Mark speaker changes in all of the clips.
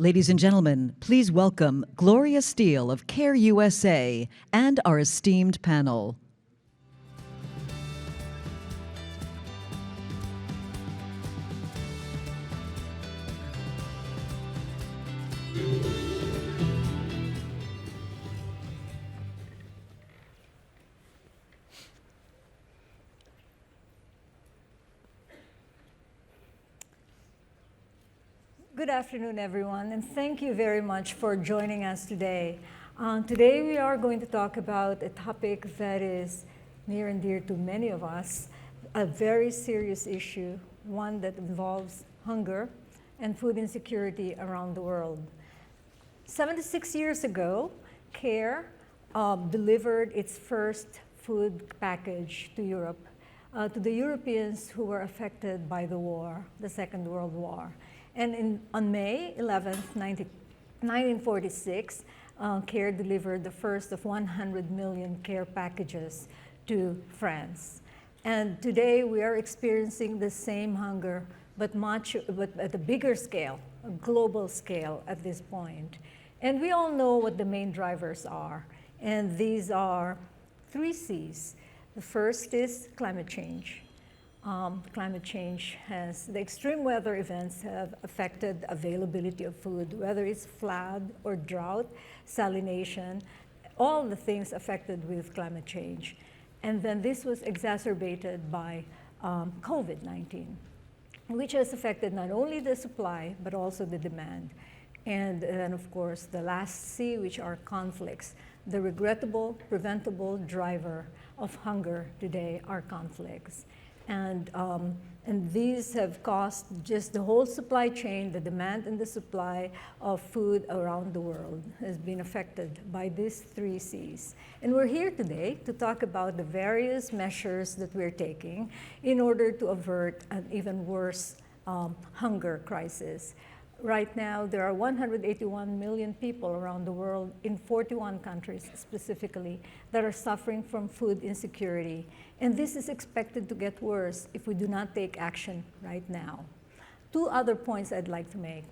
Speaker 1: Ladies and gentlemen, please welcome Gloria Steele of CARE USA and our esteemed panel.
Speaker 2: Good afternoon, everyone, and thank you very much for joining us today. Today we are going to talk about a topic that is near and dear to many of us, a very serious issue, one that involves hunger and food insecurity around the world. 76 years ago, CARE delivered its first food package to Europe, to the Europeans who were affected by the war, the Second World War. And on May 11th, 1946, CARE delivered the first of 100 million CARE packages to France. And today we are experiencing the same hunger, but at a bigger scale, a global scale at this point. And we all know what the main drivers are. And these are 3 C's. The first is climate change. Climate change the extreme weather events have affected availability of food, whether it's flood or drought, salination, all the things affected with climate change. And then this was exacerbated by COVID-19, which has affected not only the supply, but also the demand. And then, of course, the last C, which are conflicts. The regrettable, preventable driver of hunger today are conflicts. And these have caused just the whole supply chain, the demand and the supply of food around the world has been affected by these 3 C's. And we're here today to talk about the various measures that we're taking in order to avert an even worse hunger crisis. Right now, there are 181 million people around the world in 41 countries specifically that are suffering from food insecurity. And this is expected to get worse if we do not take action right now. 2 other points I'd like to make.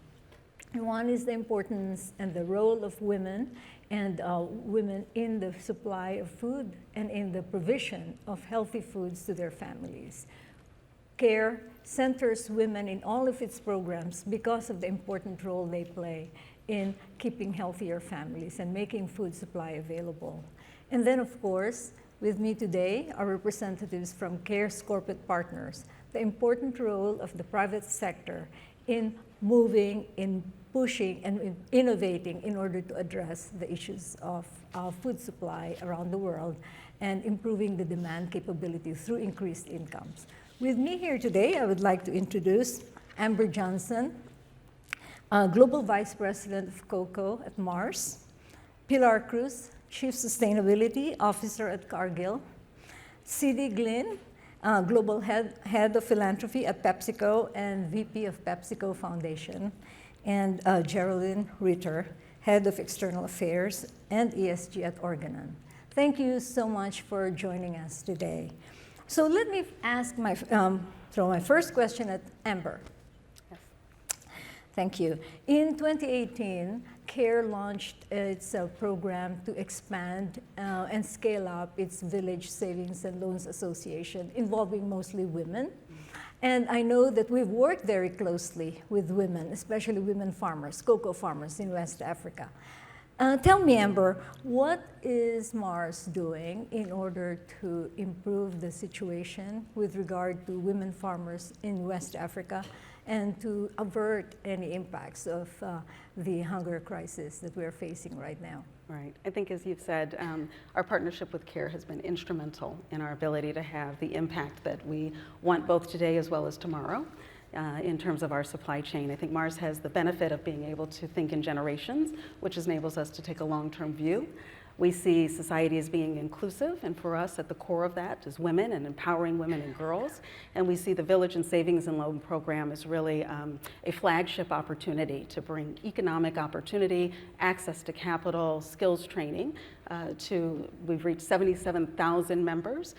Speaker 2: One is the importance and the role of women and women in the supply of food and in the provision of healthy foods to their families. CARE centers women in all of its programs because of the important role they play in keeping healthier families and making food supply available. And then, of course, with me today are representatives from CARE's corporate partners, the important role of the private sector in moving, in pushing, and in innovating in order to address the issues of food supply around the world and improving the demand capability through increased incomes. With me here today, I would like to introduce Amber Johnson, Global Vice President of Cocoa at Mars, Pilar Cruz, Chief Sustainability Officer at Cargill, C.D. Glin, Global Head of Philanthropy at PepsiCo and VP of PepsiCo Foundation, and Geralyn Ritter, Head of External Affairs and ESG at Organon. Thank you so much for joining us today. So let me ask throw my first question at Amber. Yes. Thank you. In 2018, CARE launched its program to expand and scale up its Village Savings and Loans Association, involving mostly women. And I know that we've worked very closely with women, especially women farmers, cocoa farmers in West Africa. Tell me, Amber, what is Mars doing in order to improve the situation with regard to women farmers in West Africa and to avert any impacts of the hunger crisis that we're facing right now?
Speaker 3: Right. I think, as you've said, our partnership with CARE has been instrumental in our ability to have the impact that we want both today as well as tomorrow. In terms of our supply chain. I think Mars has the benefit of being able to think in generations, which enables us to take a long-term view. We see society as being inclusive, and for us, at the core of that is women and empowering women and girls. And we see the Village and Savings and Loan Program as really a flagship opportunity to bring economic opportunity, access to capital, skills training we've reached 77,000 members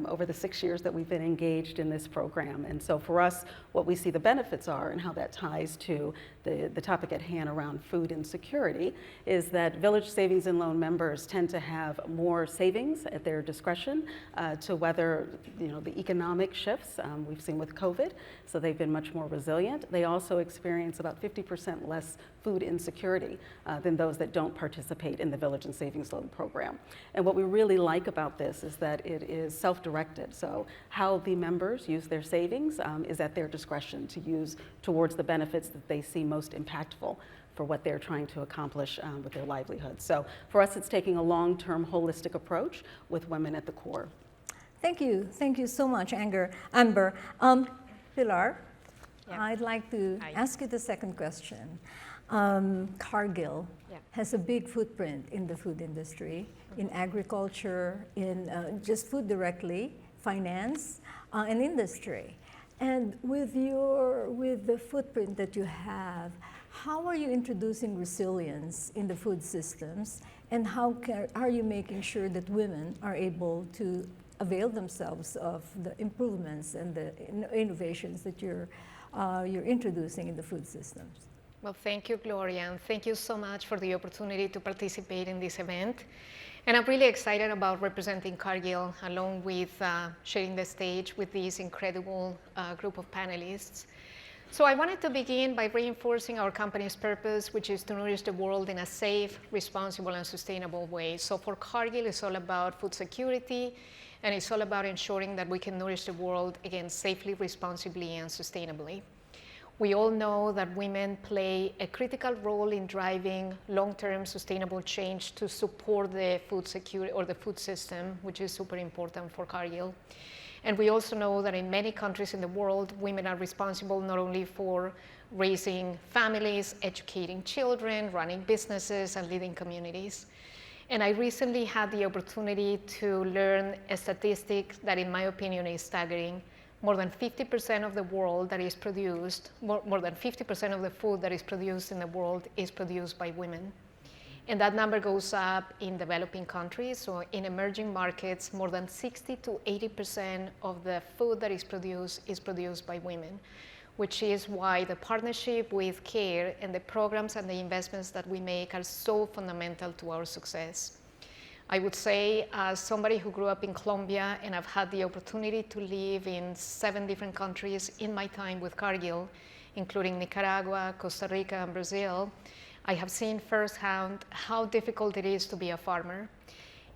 Speaker 3: over the 6 years that we've been engaged in this program. And so for us, what we see the benefits are and how that ties to the topic at hand around food insecurity is that Village Savings and Loan members tend to have more savings at their discretion to weather the economic shifts we've seen with COVID, so they've been much more resilient. They also experience about 50% less food insecurity than those that don't participate in the Village and Savings Loan program. And what we really like about this is that it is self-directed, so how the members use their savings is at their discretion to use towards the benefits that they see most impactful for what they're trying to accomplish with their livelihood. So for us, it's taking a long-term holistic approach with women at the core.
Speaker 2: Thank you so much, Amber. Pilar,
Speaker 4: Yeah.
Speaker 2: I'd like to
Speaker 4: Hi.
Speaker 2: ask you the second question. Cargill
Speaker 4: Yeah.
Speaker 2: has a big footprint in the food industry, in agriculture, in just food directly, finance, and industry. And with the footprint that you have, how are you introducing resilience in the food systems, and how are you making sure that women are able to avail themselves of the improvements and the innovations that you're introducing in the food systems?
Speaker 4: Well, thank you, Gloria, and thank you so much for the opportunity to participate in this event. And I'm really excited about representing Cargill along with sharing the stage with this incredible group of panelists. So I wanted to begin by reinforcing our company's purpose, which is to nourish the world in a safe, responsible, and sustainable way. So for Cargill, it's all about food security, and it's all about ensuring that we can nourish the world, again, safely, responsibly, and sustainably. We all know that women play a critical role in driving long-term sustainable change to support the food security or the food system, which is super important for Cargill. And we also know that in many countries in the world, women are responsible not only for raising families, educating children, running businesses, and leading communities. And I recently had the opportunity to learn a statistic that, in my opinion, is staggering. More than 50% of the world that is produced, more than 50% of the food that is produced in the world is produced by women. And that number goes up in developing countries. So in emerging markets, more than 60 to 80% of the food that is produced by women, which is why the partnership with CARE and the programs and the investments that we make are so fundamental to our success. I would say, as somebody who grew up in Colombia, and I've had the opportunity to live in 7 different countries in my time with Cargill, including Nicaragua, Costa Rica, and Brazil, I have seen firsthand how difficult it is to be a farmer.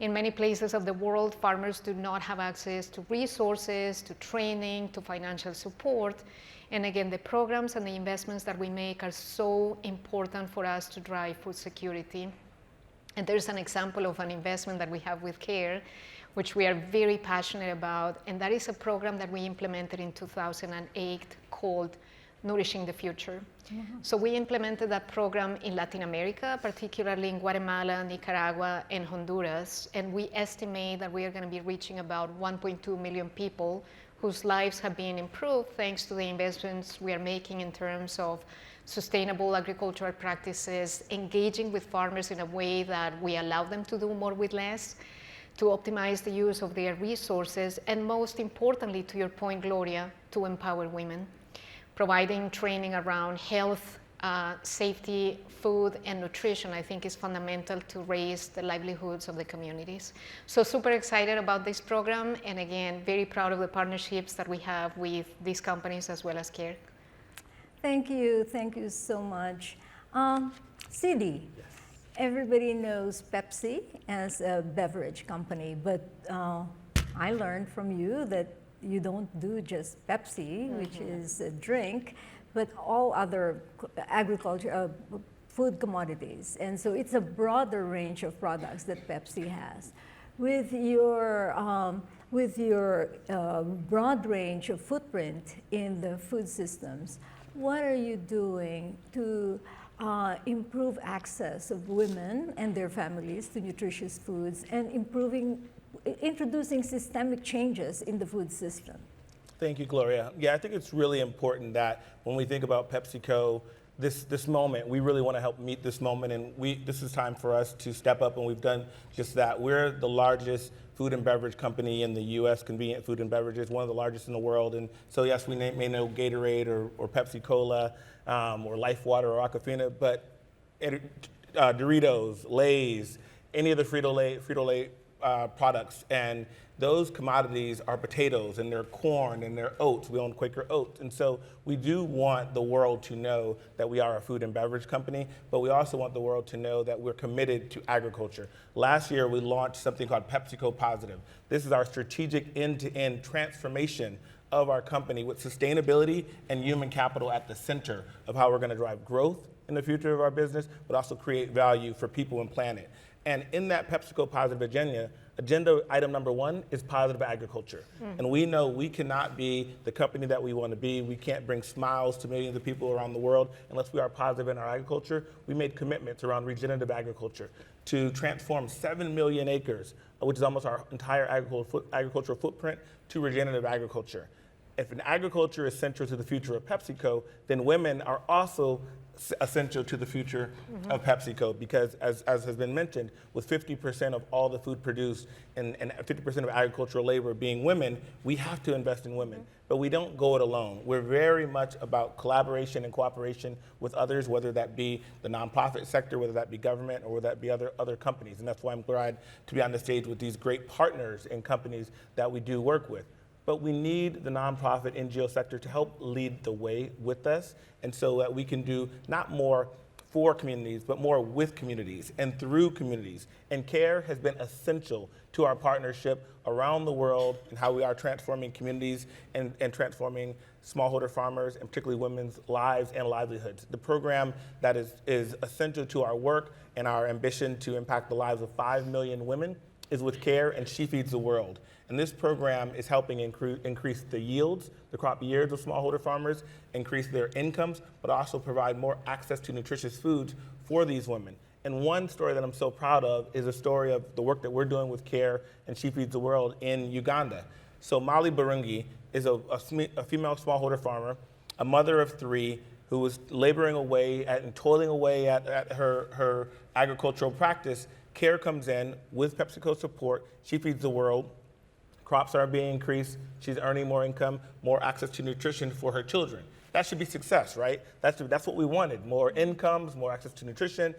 Speaker 4: In many places of the world, farmers do not have access to resources, to training, to financial support. And again, the programs and the investments that we make are so important for us to drive food security. And there's an example of an investment that we have with CARE, which we are very passionate about. And that is a program that we implemented in 2008 called Nourishing the Future. Mm-hmm. So we implemented that program in Latin America, particularly in Guatemala, Nicaragua, and Honduras. And we estimate that we are going to be reaching about 1.2 million people whose lives have been improved thanks to the investments we are making in terms of sustainable agricultural practices, engaging with farmers in a way that we allow them to do more with less, to optimize the use of their resources, and most importantly, to your point, Gloria, to empower women. Providing training around health, safety, food, and nutrition, I think, is fundamental to raise the livelihoods of the communities. So super excited about this program, and again, very proud of the partnerships that we have with these companies as well as CARE.
Speaker 2: Thank you so much. Cindy, yes. Everybody knows Pepsi as a beverage company, but I learned from you that you don't do just Pepsi, which is a drink, but all other agriculture, food commodities. And so it's a broader range of products that Pepsi has. With your broad range of footprint in the food systems, what are you doing to improve access of women and their families to nutritious foods and introducing systemic changes in the food system?
Speaker 5: Thank you, Gloria. Yeah, I think it's really important that when we think about PepsiCo, this moment. We really want to help meet this moment, and this is time for us to step up, and we've done just that. We're the largest food and beverage company in the U.S., convenient food and beverages, one of the largest in the world. And so yes, we may know Gatorade or Pepsi Cola or Life Water or Aquafina, but Doritos, Lay's, any of the Frito-Lay products, and those commodities are potatoes and they're corn and they're oats. We own Quaker Oats. And so we do want the world to know that we are a food and beverage company, but we also want the world to know that we're committed to agriculture. Last year, we launched something called PepsiCo Positive. This is our strategic end-to-end transformation of our company with sustainability and human capital at the center of how we're going to drive growth in the future of our business, but also create value for people and planet. And in that PepsiCo Positive agenda item number 1 is positive agriculture. And we know we cannot be the company that we want to be. We can't bring smiles to millions of people around the world unless we are positive in our agriculture. We made commitments around regenerative agriculture to transform 7 million acres, which is almost our entire agricultural footprint, to regenerative agriculture. If an agriculture is central to the future of PepsiCo, then women are also essential to the future of PepsiCo, because as has been mentioned, with 50% of all the food produced and 50% of agricultural labor being women, we have to invest in women. But we don't go it alone. We're very much about collaboration and cooperation with others, whether that be the nonprofit sector, whether that be government, or whether that be other companies. And that's why I'm glad to be on the stage with these great partners and companies that we do work with. But we need the nonprofit NGO sector to help lead the way with us, and so that we can do not more for communities, but more with communities and through communities. And CARE has been essential to our partnership around the world and how we are transforming communities and transforming smallholder farmers, and particularly women's lives and livelihoods. The program that is essential to our work and our ambition to impact the lives of 5 million women is with CARE and She Feeds the World. And this program is helping increase the yields, the crop yields of smallholder farmers, increase their incomes, but also provide more access to nutritious foods for these women. And one story that I'm so proud of is a story of the work that we're doing with CARE and She Feeds the World in Uganda. So Molly Barungi is a female smallholder farmer, a mother of 3, who was laboring away and toiling away at her agricultural practice. CARE comes in with PepsiCo support. She Feeds the World. Crops are being increased. She's earning more income, more access to nutrition for her children. That should be success, right? That's what we wanted: more incomes, more access to nutrition,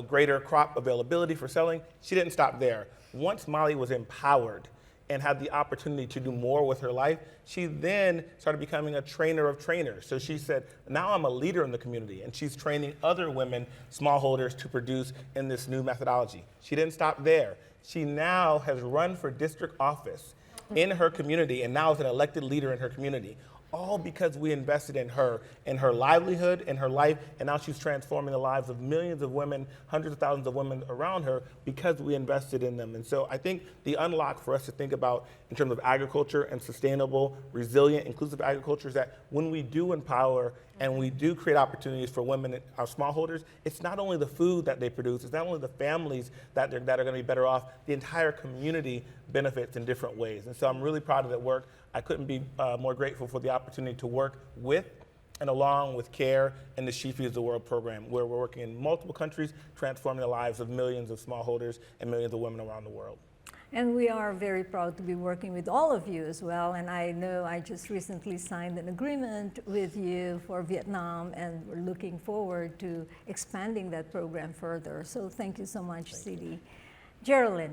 Speaker 5: greater crop availability for selling. She didn't stop there. Once Molly was empowered and had the opportunity to do more with her life, she then started becoming a trainer of trainers. So she said, now I'm a leader in the community, and she's training other women, smallholders, to produce in this new methodology. She didn't stop there. She now has run for district office in her community, and now is an elected leader in her community, all because we invested in her livelihood, in her life, and now she's transforming the lives of millions of women, hundreds of thousands of women around her, because we invested in them. And so I think the unlock for us to think about in terms of agriculture and sustainable, resilient, inclusive agriculture is that when we do empower and we do create opportunities for women, our smallholders, it's not only the food that they produce, it's not only the families that are going to be better off, the entire community benefits in different ways. And so I'm really proud of that work. I couldn't be more grateful for the opportunity to work with and along with CARE and the She Feeds the World program, where we're working in multiple countries, transforming the lives of millions of smallholders and millions of women around the world.
Speaker 2: And we are very proud to be working with all of you as well. And I know I just recently signed an agreement with you for Vietnam, and we're looking forward to expanding that program further. So thank you so much, CD. Geralyn,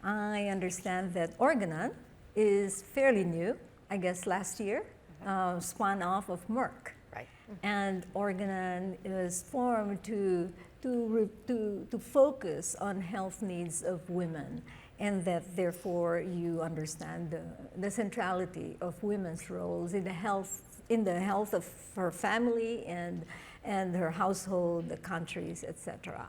Speaker 2: I understand that Organon is fairly new, I guess last year, spun off of Merck.
Speaker 6: Right.
Speaker 2: And Organon is formed to focus on health needs of women, and that therefore you understand the centrality of women's roles in the health of her family and her household, the countries, etc.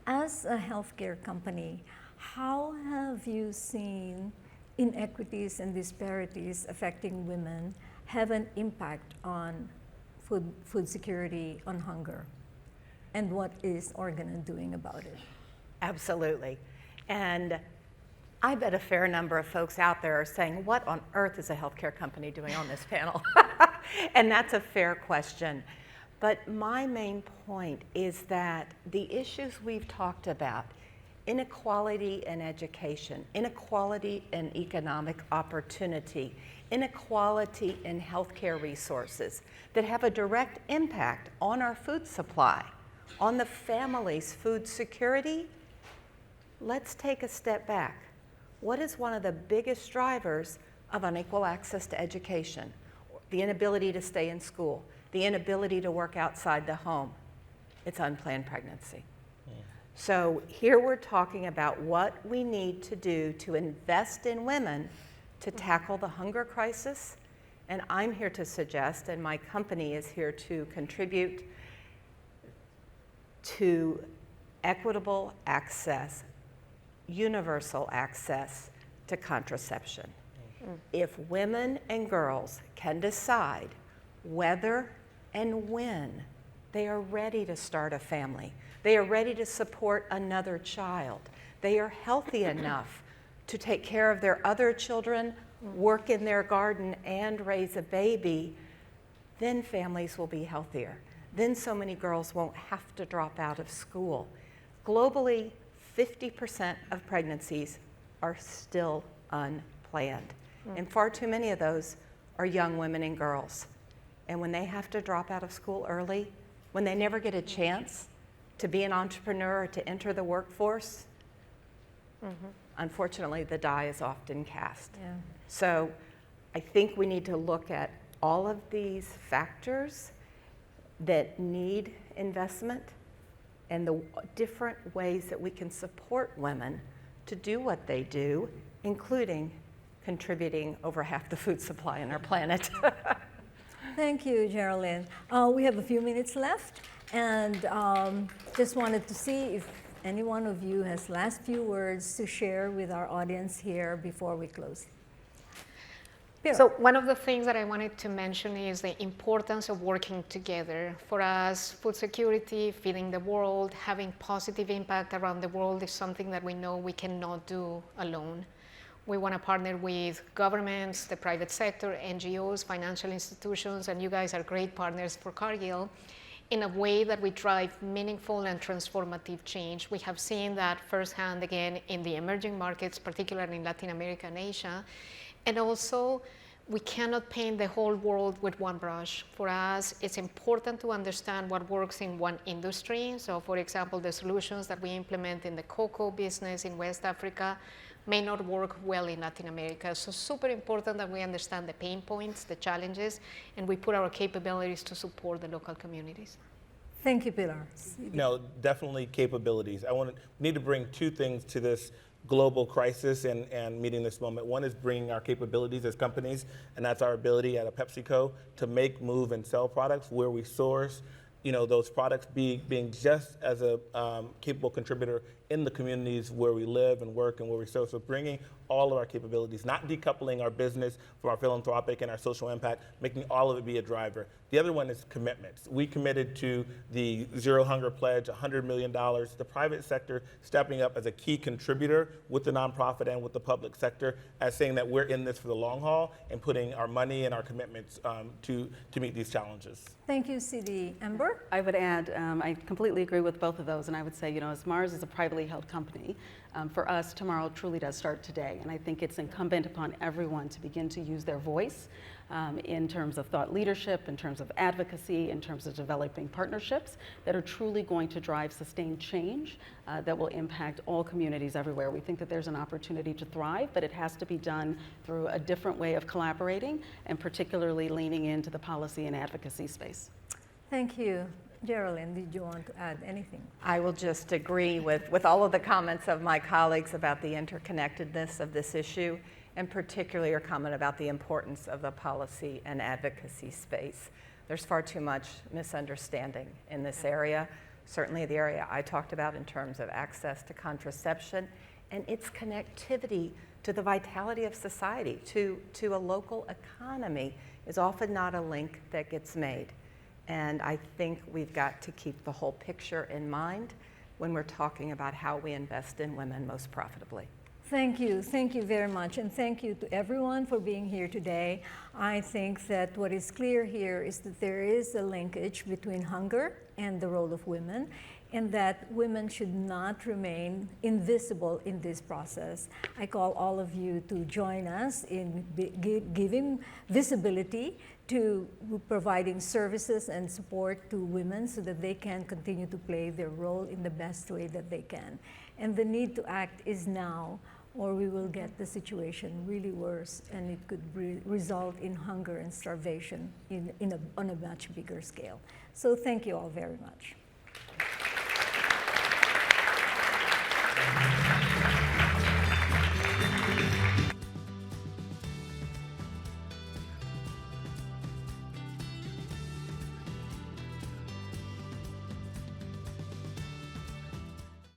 Speaker 2: As a healthcare company, how have you seen inequities and disparities affecting women have an impact on food security, on hunger? And what is Organon doing about it?
Speaker 6: Absolutely. And I bet a fair number of folks out there are saying, what on earth is a healthcare company doing on this panel? And that's a fair question. But my main point is that the issues we've talked about, inequality in education, inequality in economic opportunity, inequality in healthcare resources that have a direct impact on our food supply, on the family's food security, let's take a step back. What is one of the biggest drivers of unequal access to education? The inability to stay in school, the inability to work outside the home. It's unplanned pregnancy. So here we're talking about what we need to do to invest in women to tackle the hunger crisis. And I'm here to suggest, and my company is here to contribute to equitable access, universal access to contraception. If women and girls can decide whether and when they are ready to start a family, they are ready to support another child, they are healthy enough to take care of their other children, work in their garden, and raise a baby, then families will be healthier. Then so many girls won't have to drop out of school. Globally, 50% of pregnancies are still unplanned. And far too many of those are young women and girls. And when they have to drop out of school early, when they never get a chance to be an entrepreneur or to enter the workforce, unfortunately, the die is often cast.
Speaker 2: Yeah.
Speaker 6: So I think we need to look at all of these factors that need investment and the different ways that we can support women to do what they do, including contributing over half the food supply on our planet.
Speaker 2: Thank you, Geralyn. We have a few minutes left, and just wanted to see if any one of you has last few words to share with our audience here before we close. Pilar.
Speaker 4: So one of the things that I wanted to mention is the importance of working together. For us, food security, feeding the world, having positive impact around the world is something that we know we cannot do alone. We want to partner with governments, the private sector, NGOs, financial institutions, and you guys are great partners for Cargill in a way that we drive meaningful and transformative change. We have seen that firsthand again in the emerging markets, particularly in Latin America and Asia. And also, we cannot paint the whole world with one brush. For us, it's important to understand what works in one industry. So for example, the solutions that we implement in the cocoa business in West Africa may not work well in Latin America. So super important that we understand the pain points, the challenges, and we put our capabilities to support the local communities.
Speaker 2: Thank you, Pilar.
Speaker 5: No, definitely capabilities. We need to bring two things to this global crisis and meeting this moment. One is bringing our capabilities as companies, and that's our ability at a PepsiCo to make, move, and sell products where we source, those products being just as a capable contributor in the communities where we live and work and where we serve. So bringing all of our capabilities, not decoupling our business from our philanthropic and our social impact, making all of it be a driver. The other one is commitments. We committed to the Zero Hunger Pledge, $100 million. The private sector stepping up as a key contributor with the nonprofit and with the public sector as saying that we're in this for the long haul and putting our money and our commitments to meet these challenges.
Speaker 2: Thank you, CD. Amber?
Speaker 3: I would add, I completely agree with both of those, and I would say, as Mars is a privately held company, for us, tomorrow truly does start today, and I think it's incumbent upon everyone to begin to use their voice in terms of thought leadership, in terms of advocacy, in terms of developing partnerships that are truly going to drive sustained change that will impact all communities everywhere. We think that there's an opportunity to thrive, but it has to be done through a different way of collaborating and particularly leaning into the policy and advocacy space.
Speaker 2: Thank you. Geralyn, did you want to add anything?
Speaker 6: I will just agree with all of the comments of my colleagues about the interconnectedness of this issue, and particularly your comment about the importance of the policy and advocacy space. There's far too much misunderstanding in this area, certainly the area I talked about in terms of access to contraception and its connectivity to the vitality of society, to a local economy is often not a link that gets made. And I think we've got to keep the whole picture in mind when we're talking about how we invest in women most profitably.
Speaker 2: Thank you very much, and thank you to everyone for being here today. I think that what is clear here is that there is a linkage between hunger and the role of women, and that women should not remain invisible in this process. I call all of you to join us in giving visibility to providing services and support to women so that they can continue to play their role in the best way that they can. And the need to act is now, or we will get the situation really worse, and it could result in hunger and starvation on a much bigger scale. So thank you all very much.